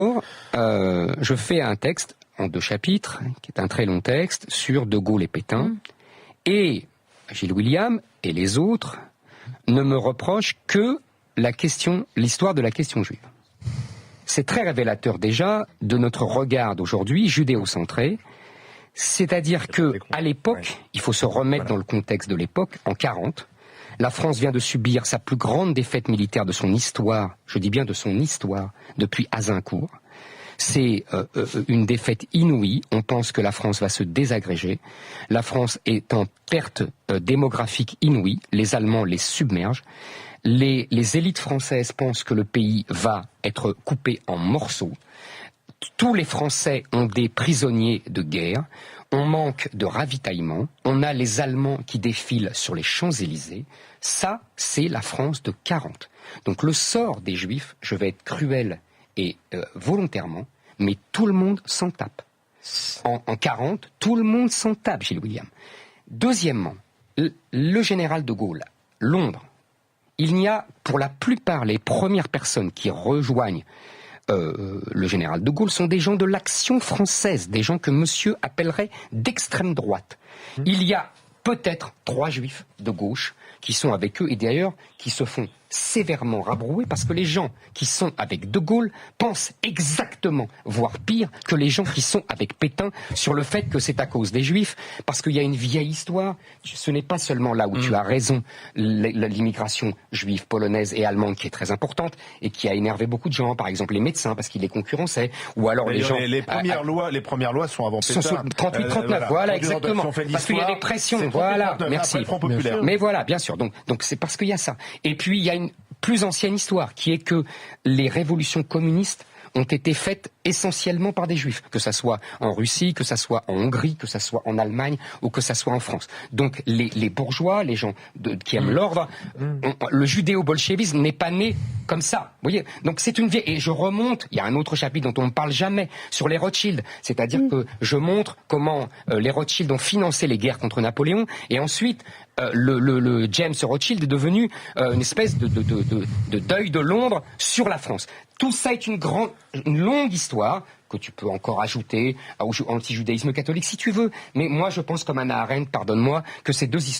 Je fais un texte en 2 chapitres, qui est un très long texte, sur De Gaulle et Pétain. Et Gilles William et les autres ne me reprochent que l'histoire de la question juive. C'est très révélateur déjà de notre regard d'aujourd'hui, judéocentré. C'est-à-dire que à l'époque, il faut se remettre dans le contexte de l'époque, en 40, la France vient de subir sa plus grande défaite militaire de son histoire, je dis bien de son histoire, depuis Azincourt. C'est une défaite inouïe. On pense que la France va se désagréger. La France est en perte démographique inouïe. Les Allemands les submergent. Les élites françaises pensent que le pays va être coupé en morceaux. Tous les Français ont des prisonniers de guerre. On manque de ravitaillement. On a les Allemands qui défilent sur les Champs-Élysées. Ça, c'est la France de 40. Donc le sort des Juifs, je vais être cruel et volontairement, mais tout le monde s'en tape. En 40, tout le monde s'en tape, Gilles William. Deuxièmement, le général de Gaulle, Londres, il y a pour la plupart les premières personnes qui rejoignent le général de Gaulle sont des gens de l'Action française, des gens que monsieur appellerait d'extrême droite. Il y a peut-être 3 juifs de gauche qui sont avec eux et d'ailleurs qui se font sévèrement rabrouer parce que les gens qui sont avec De Gaulle pensent exactement, voire pire, que les gens qui sont avec Pétain sur le fait que c'est à cause des Juifs, parce qu'il y a une vieille histoire. Ce n'est pas seulement là où tu as raison, l'immigration juive, polonaise et allemande qui est très importante et qui a énervé beaucoup de gens, par exemple les médecins parce qu'ils les concurrençaient, ou alors les gens... Les premières lois sont avant Pétain. 38-39, voilà, exactement. Parce qu'il y a des pressions, voilà, merci. Mais voilà, bien sûr, donc c'est parce qu'il y a ça. Et puis il y a une plus ancienne histoire, qui est que les révolutions communistes ont été faites essentiellement par des juifs, que ça soit en Russie, que ça soit en Hongrie, que ça soit en Allemagne ou que ça soit en France. Donc les bourgeois, les gens qui aiment l'ordre, le judéo-bolchevisme n'est pas né comme ça. Vous voyez, donc c'est une vieille... Et je remonte, il y a un autre chapitre dont on ne parle jamais, sur les Rothschild. C'est-à-dire que je montre comment les Rothschild ont financé les guerres contre Napoléon, et ensuite le James Rothschild est devenu une espèce de deuil de Londres sur la France. Tout ça est une longue histoire que tu peux encore ajouter au anti-judaïsme catholique si tu veux. Mais moi, je pense comme Hannah Arendt, pardonne-moi, que ces 2 histoires